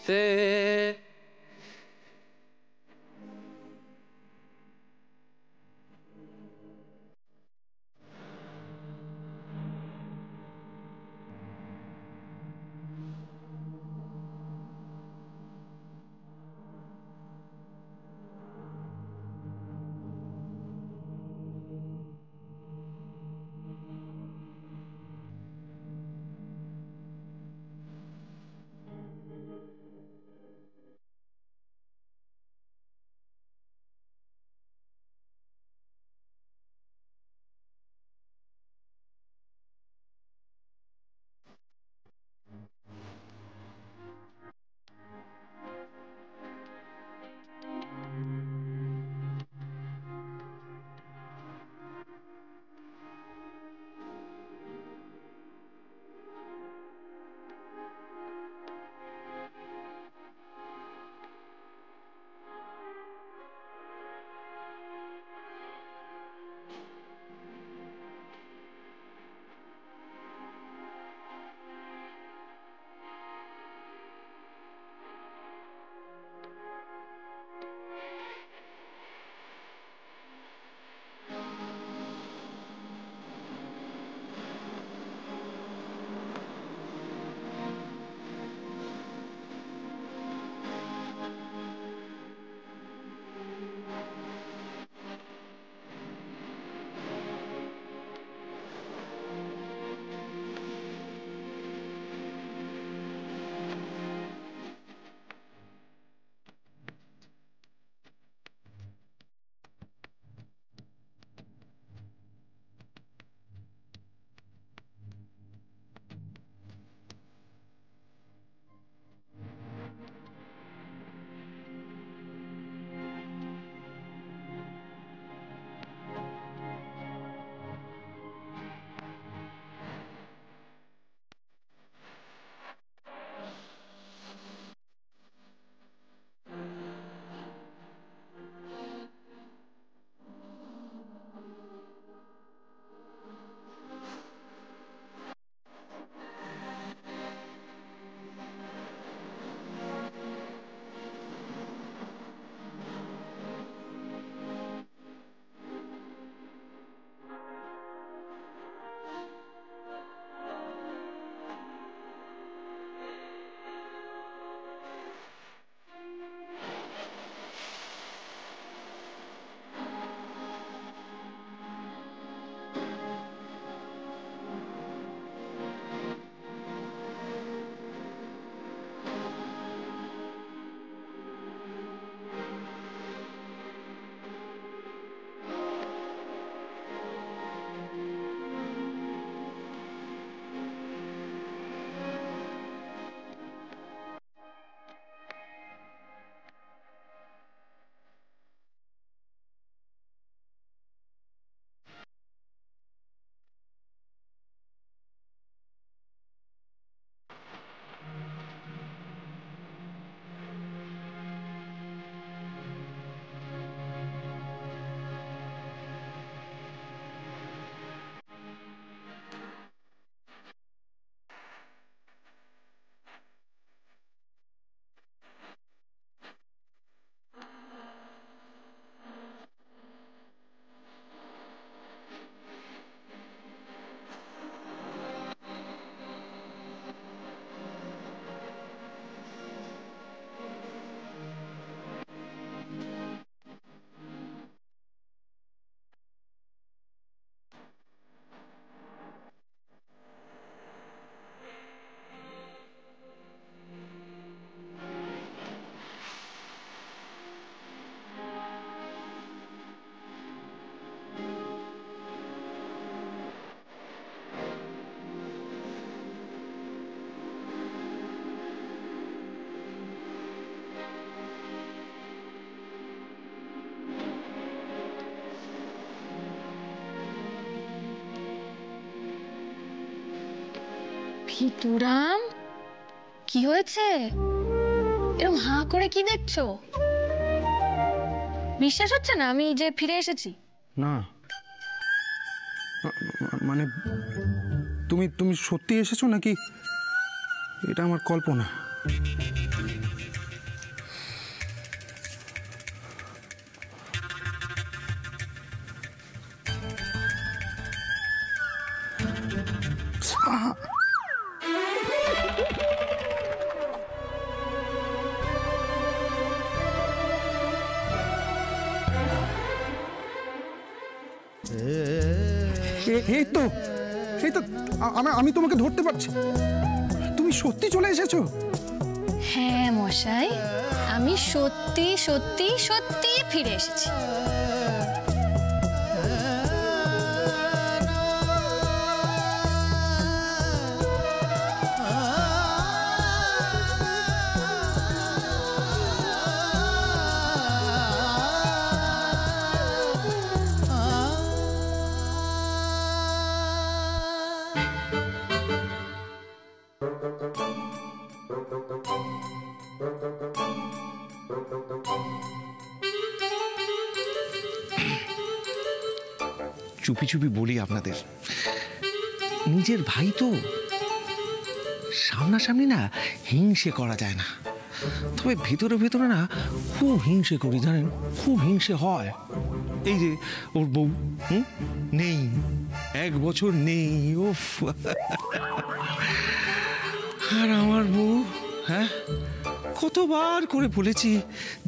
আসতে। ভিতুরাম, কি হয়েছে? এরকম হাঁ করে কি দেখছো? বিশ্বাস হচ্ছে না আমি যে ফিরে এসেছি? না, মানে তুমি তুমি সত্যি এসেছো নাকি এটা আমার কল্পনা? এই তো আমি তোমাকে ধরতে পারছি। তুমি সত্যি চলে এসেছো? হ্যাঁ মশাই, আমি সত্যি সত্যি সত্যি ফিরে এসেছি। চুপি চুপি বলি আপনাদের, নিজের ভাই তো, সামনাসামনি না হিংসে করা যায় না, তবে ভেতরে ভেতরে না খুব হিংসে করি, জানেন, খুব হিংসে হয়। এই যে ওর বউ নেই, 1 বছর নেই, ওফ। আর আমার বউ, হ্যাঁ, কতবার করে বলেছি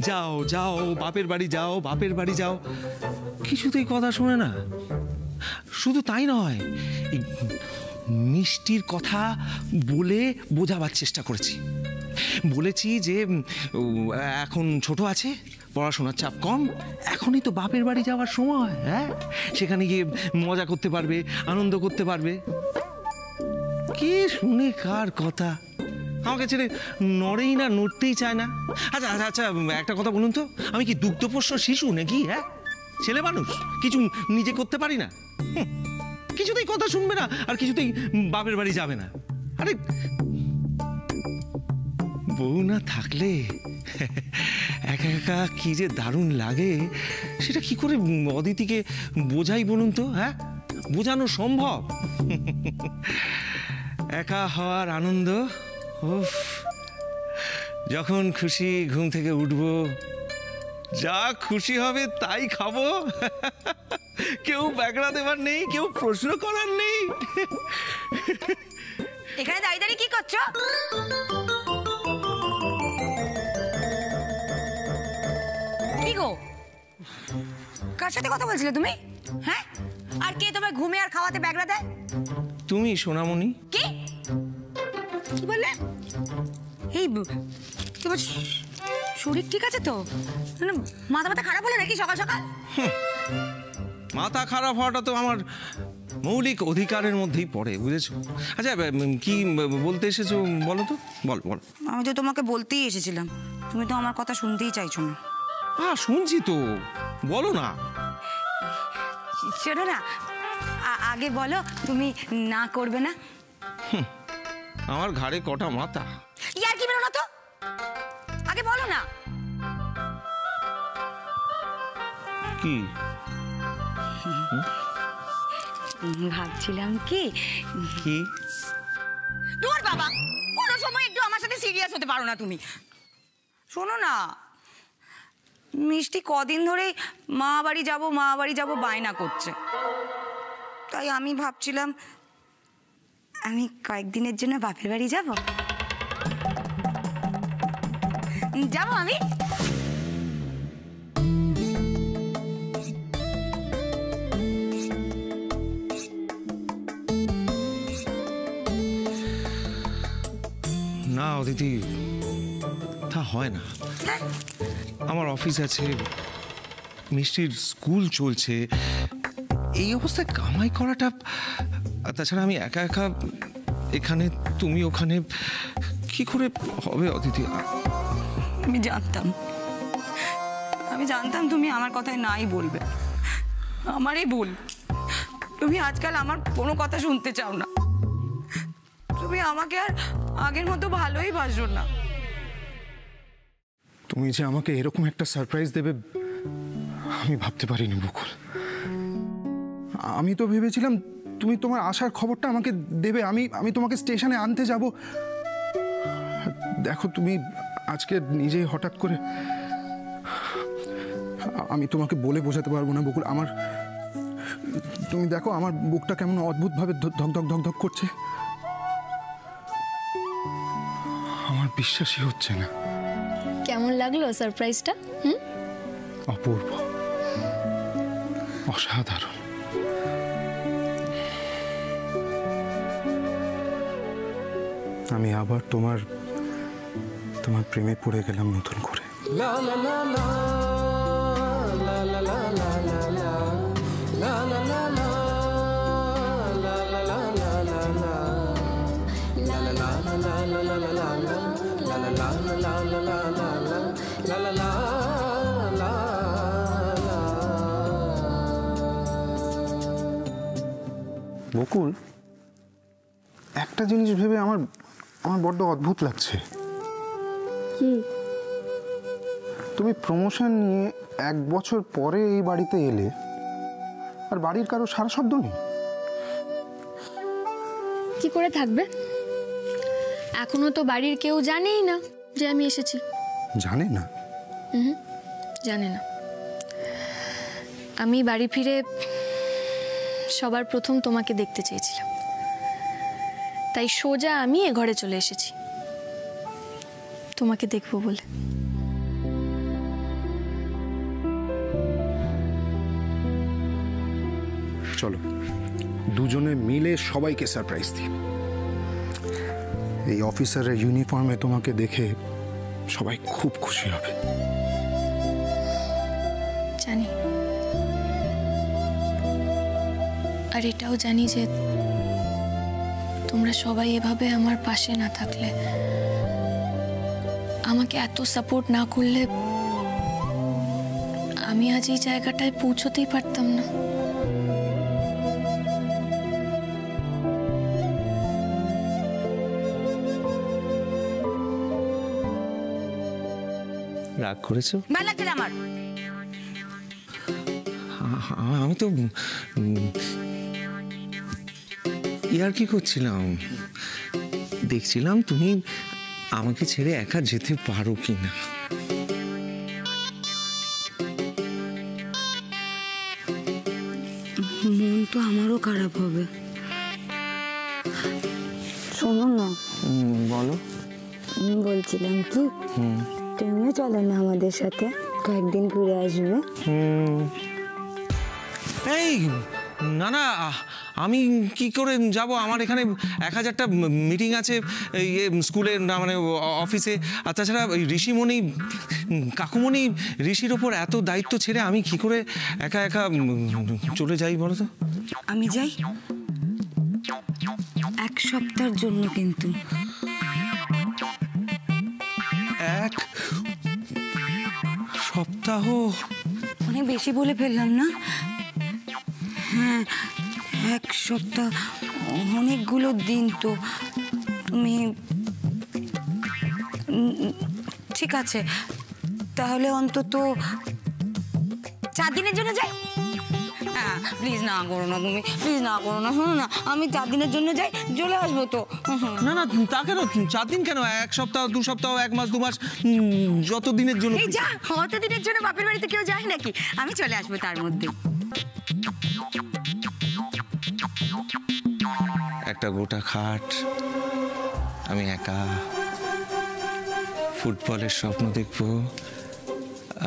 যাও যাও বাপের বাড়ি যাও, বাপের বাড়ি যাও, কিছুতেই কথা শোনে না। শুধু তাই নয়, মিষ্টির কথা বলে বোঝাবার চেষ্টা করেছি, বলেছি যে এখন ছোট আছে, পড়াশোনার চাপ কম, এখনই তো বাপের বাড়ি যাওয়ার সময়, হ্যাঁ, সেখানে গিয়ে মজা করতে পারবে, আনন্দ করতে পারবে। কে শুনে কার কথা? আমাকে ছেড়ে নড়েই না, নড়তেই চায় না। আচ্ছা আচ্ছা আচ্ছা, একটা কথা বলুন তো, আমি কি দুগ্ধপোষ্য শিশু নাকি? হ্যাঁ, ছেলে মানুষ, কিছু নিজে করতে পারি না? কিছুতেই কথা শুনবে না, আর কিছুতেই বাপের বাড়ি যাবে না। আরে বউ না থাকলে একা একা কি যে দারুণ লাগে, সেটা কি করে অদিতিকে বোঝাই বলুন তো? হ্যাঁ, বোঝানো সম্ভব? একা হওয়ার আনন্দ, উফ, যখন খুশি ঘুম থেকে উঠবো, যা খুশি হবে তাই খাবো, কেউ ব্যাগড়া দেবার নেই, কেউ প্রশ্ন করার নেই। এখানে দাঁড়িয়ে দাঁড়িয়ে কি করছো? কি গো, কার সাথে কথা বলছিলে তুমি? হ্যাঁ, আর কে তোমায় ঘুমে আর খাওয়াতে ব্যাগড়া দেয়? তুমি সোনামণি। কি কি বললে? এই তোমার শরীর ঠিক আছে তো? মাথা মাথা খারাপ হলো নাকি সকাল সকাল? মাথা খারাপ হওয়াটা তো আমার মৌলিক অধিকারের মধ্যেই পড়ে, বুঝেছো? আচ্ছা, কি বলতে এসেছো বলো তো, বল বল। আমি তো তোমাকে বলতেই এসেছিলাম, তুমি তো আমার কথা শুনতেই চাইছো না। হ্যাঁ শুনছি তো, বলো না। শোনো না, আগে বলো তুমি না করবে না। আমার ঘাড়ে কটা মাথা? ইয়ার কি বেরো না তো, আগে বলো না। কি ভাবছিলাম কি কি তোর বাবা, কোনো সময় একটু আমার সাথে সিরিয়াস হতে পারো না তুমি? শোনো না, মিষ্টি কদিন ধরেই মা বাড়ি যাবো মা বাড়ি যাবো বায়না করছে, তাই আমি ভাবছিলাম আমি কয়েকদিনের জন্য বাপের বাড়ি যাবো আমি। না অদিতি, তা হয় না। আমার অফিস আছে, মিষ্টির স্কুল চলছে, এই অবস্থায় কামাই করাটা, তাছাড়া আমি একা একা এখানে, তুমি ওখানে, কি করে হবে অদিতি? আমি জানতাম তুমি আমার কথায় নাই বলবে, আমারই ভুল। তুমি আজকাল আমার কোনো কথা শুনতে চাও না, তুমি আমাকে আর আগের মতো ভালোই বাসো না। তুমি যে আমাকে এরকম একটা সারপ্রাইজ দেবে আমি ভাবতে পারিনি বকুল। আমি তো ভেবেছিলাম তুমি তোমার আসার খবরটা আমাকে দেবে, আমি তোমাকে স্টেশনে আনতে যাব। দেখো তুমি আজকে নিজেই হঠাৎ করে, আমি তোমাকে বলে বোঝাতে পারবো না বকুল, আমার তুমি দেখো আমার বুকটা কেমন অদ্ভুতভাবে ধক ধক ধক ধক করছে। আমার বিশ্বাসই হচ্ছে না। কেমন লাগলো সারপ্রাইজটা? অপূর্ব, অসাধারণ। আমি আবার তোমার প্রেমে পড়ে গেলাম নতুন করে। বকুল, একটা জিনিস ভেবে আমার বড্ড অদ্ভুত লাগছে। কি? তুমি প্রমোশন নিয়ে 1 বছর পরে এই বাড়িতে এলে, আর বাড়ির কারো সারা শব্দ নেই। কি করে থাকবে? এখনো তো বাড়ির কেউ জানেই না যে আমি এসেছি। জানে না? জানে না। আমি বাড়ি ফিরে সবার প্রথম তোমাকে দেখতে চেয়েছিলাম, তাই সোজা আমি এ ঘরে চলে এসেছি তোমাকে দেখবো বলে। চলো দুজনে মিলে সবাইকে সারপ্রাইজ দিই। এই অফিসারের ইউনিফর্মে তোমাকে দেখে সবাই খুব খুশি হবে। জানি, আর এটাও জানি যে তোমরা সবাই এভাবে আমার পাশে না থাকলে, আমাকে এত সাপোর্ট না করলে আমি আজ এই জায়গাটায় পৌঁছতেই পারতাম না। রাগ করেছো? ভালো লাগছে না আমার। আমি তো ইয়ার কি করছিলাম, দেখছিলাম তুমি আমাকে ছেড়ে একা যেতে পারো কিনা। মন তো আমারও খারাপ হবে। শোনো না, বলো। বলছিলাম কি, তুমিও চলো না আমাদের সাথে, কয়েকদিন ঘুরে আসবে। এই না না, আমি কি করে যাব? আমার এখানে 1000টা মিটিং আছে স্কুলে, না মানে অফিসে। আর তাছাড়া ঋষিমণি কাকুমণি ঋষির ওপর এত দায়িত্ব ছেড়ে আমি কি করে একা একা চলে যাই বলো তো? আমি যাই 1 সপ্তাহের জন্য, কিন্তু 1 সপ্তাহ? অনেক বেশি বলে ফেললাম না? হ্যাঁ, 1 সপ্তাহ অনেকগুলো দিন তো। তুমি ঠিক আছে, তাহলে অন্তত 4 দিনের জন্য যাই। প্লিজ না করো না, তুমি প্লিজ না করো না। শোনো না, আমি 4 দিনের জন্য যাই, চলে আসবো তো। না না, তা কেন? 4 দিন কেন? 1 সপ্তাহ, 2 সপ্তাহ, 1 মাস, 2 মাস, যত দিনের জন্য। এই যা, অত দিনের জন্য বাপের বাড়িতে কেউ যায় নাকি? আমি চলে আসবো তার মধ্যে। একটা গোটা খাট, আমি একা ফুটবলের স্বপ্ন দেখবো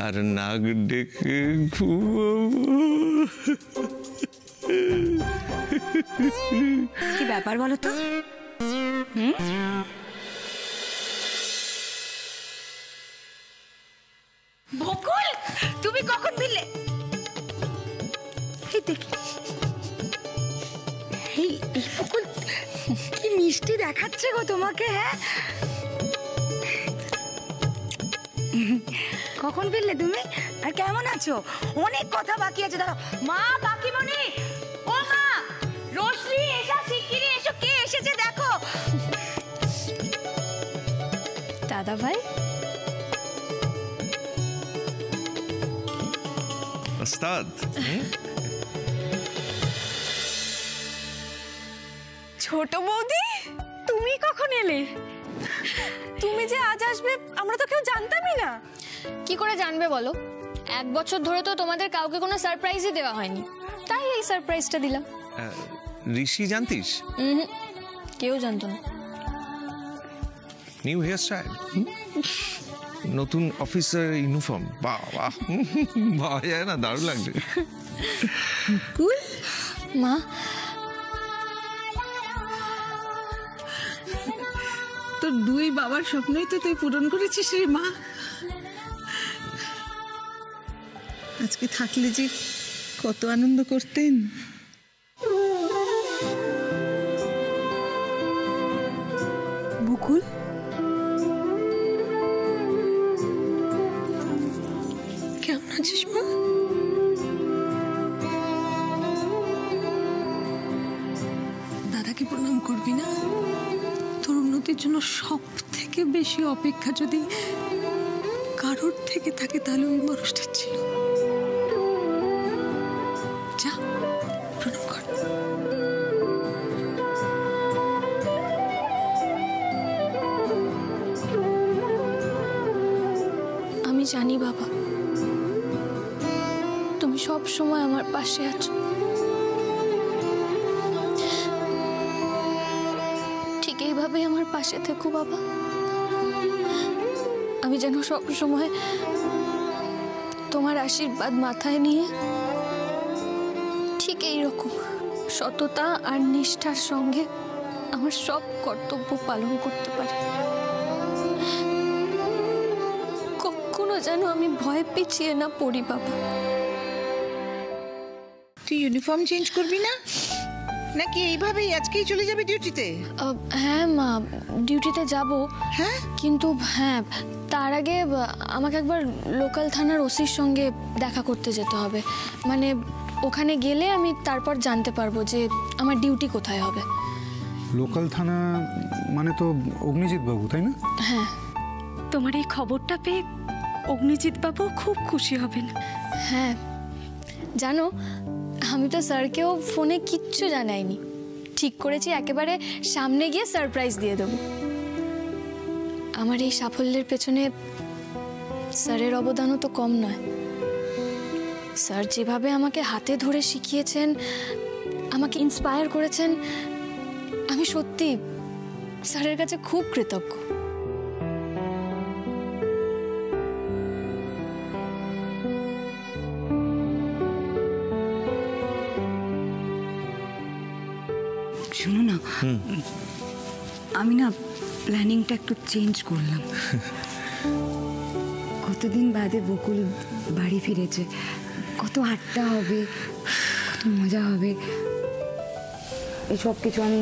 আর নাক ডেকে ঘুমাবো। কি ব্যাপার বলো তো? বকুল, তুমি কখন ফিরলে? এই দেখি, এই বকুল কি মিষ্টি দেখাচ্ছে গো তোমাকে। হ্যাঁ, কখন ফিরলে তুমি? আর কেমন আছো? অনেক কথা বাকি আছে। দাঁড়াও মা, কাকিমণি, ও মা, রোশনি এসা, শিগগিরই এসো, কে এসেছে দেখো। দাদা ভাই, ওস্তাদ। ছোট বৌদি, তুমি কখন এলে? তুমি যে আজ আসবে আমরা তো কেউ জানতামই না। কি করে জানবে বলো? 1 বছর ধরে তো তোমাদের কাউকে কোনো সারপ্রাইজই দেওয়া হয়নি, তাই এই সারপ্রাইজটা দিলাম। ঋষি জানতিস? কেউ জানতো না। নিউ হেয়ার স্টাইল, নতুন অফিসার ইউনিফর্ম, বাহ বাহ, পাওয়া যায় না, দারুণ লাগছে। মা, তোর দুই বাবার স্বপ্নই তো তুই পূরণ করেছিস রে মা। আজকে থাকলে যে কত আনন্দ করতেন। বকুল, কেমন আছিস মা? দাদাকে প্রণাম করবি না? তোর উন্নতির জন্য সব থেকে বেশি অপেক্ষা যদি কারোর থেকে থাকে তাহলে ওই মানুষটা ছিল। যা প্রণাম কর। আমি জানি বাবা, তুমি সব সময় আমার পাশে আছো। ঠিক এইভাবে আমার পাশে থেকো বাবা। আমি যেন সব সময় তোমার আশীর্বাদ মাথায় নিয়ে ঠিক এইরকম সততা আর নিষ্ঠার সঙ্গে আমার সব কর্তব্য পালন করতে পারি। কখনো যেন আমি ভয় পিছিয়ে না পড়ি বাবা। তুই ইউনিফর্ম চেঞ্জ করবি না নাকি এইভাবেই আজকেই চলে যাবি ডিউটিতে? হ্যাঁ মা, ডিউটিতে যাব। হ্যাঁ, কিন্তু হ্যাঁ, তার আগে আমাকে একবার লোকাল থানার ওসির সঙ্গে দেখা করতে যেতে হবে। মানে ওখানে গেলে আমি তারপর জানতে পারবো যে আমার ডিউটি কোথায় হবে। লোকাল থানা মানে তো অগ্নিজিৎ বাবু, তাই না? হ্যাঁ। তোমার এই খবরটা পেয়ে অগ্নিজিৎ বাবু খুব খুশি হবেন। হ্যাঁ, জানো আমি তো স্যারকেও ফোনে কিচ্ছু জানাইনি। ঠিক করেছি একেবারে সামনে গিয়ে সারপ্রাইজ দিয়ে দেবো। আমার এই সাফল্যের পেছনে স্যারের অবদানও তো কম নয়। স্যার যেভাবে আমাকে হাতে ধরে শিখিয়েছেন, আমাকে ইন্সপায়ার করেছেন, আমি সত্যি স্যারের কাছে খুব কৃতজ্ঞ। শোনো না, আমি না প্ল্যানিংটা একটু চেঞ্জ করলাম। কতদিন বাদে বকুল বাড়ি ফিরেছে, কত আড্ডা হবে, কত মজা হবে, এসব কিছু আমি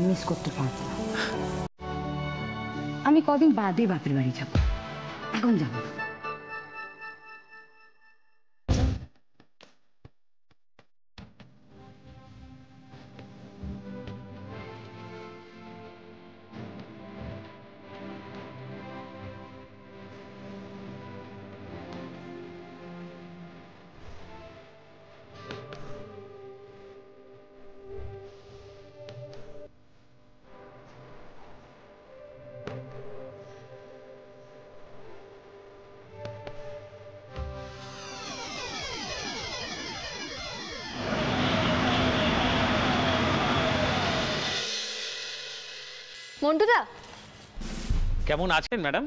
মিস করতে পারবো না। আমি কদিন বাদে বাপের বাড়ি যাবো, এখন যাবো। মন্টুদা, কেমন আছেন ম্যাডাম?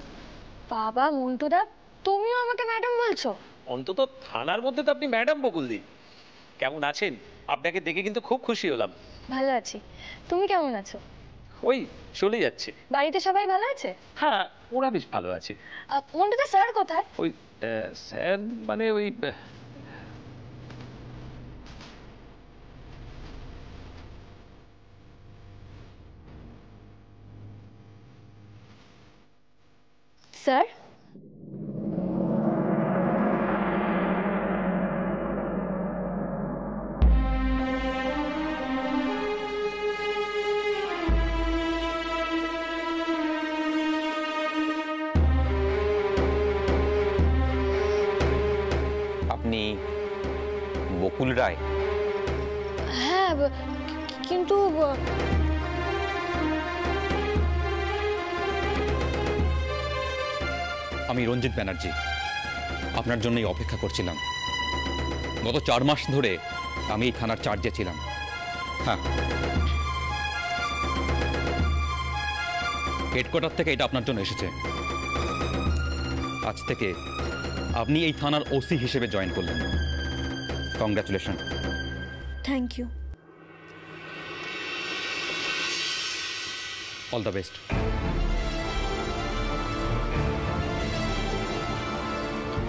বাবা মন্টুদা, তুমিও আমাকে ম্যাডাম বলছো? অন্তত থানার মধ্যে তো আপনি ম্যাডাম বকুলদি। কেমন আছেন? আপনাকে দেখে কিন্তু খুব খুশি হলাম। ভালো আছি, তুমি কেমন আছো? ওই চলে যাচ্ছে। বাড়িতে সবাই ভালো আছে? হ্যাঁ, ওরা বেশ ভালো আছে। মন্টুদা, স্যার কোথায়? ওই স্যার মানে ওই স্যার, আপনি বকুল রায়? হ্যাঁ, কিন্তু আমি রঞ্জিত ব্যানার্জি, আপনার জন্যই অপেক্ষা করছিলাম। গত 4 মাস ধরে আমি এই থানার চার্জে ছিলাম। হ্যাঁ, হেডকোয়ার্টার থেকে এটা আপনার জন্য এসেছে। আজ থেকে আপনি এই থানার ওসি হিসেবে জয়েন করলেন। Congratulation. Thank you. All the best.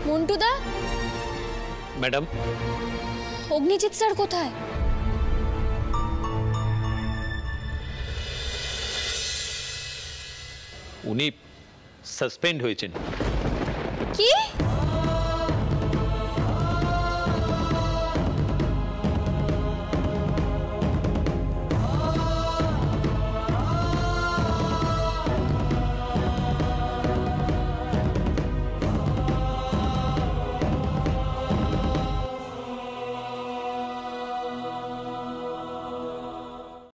মন্টুদা, ম্যাডাম, অগ্নিজিৎ স্যার কোথায়? উনি সাসপেন্ড হয়েছেন। কি?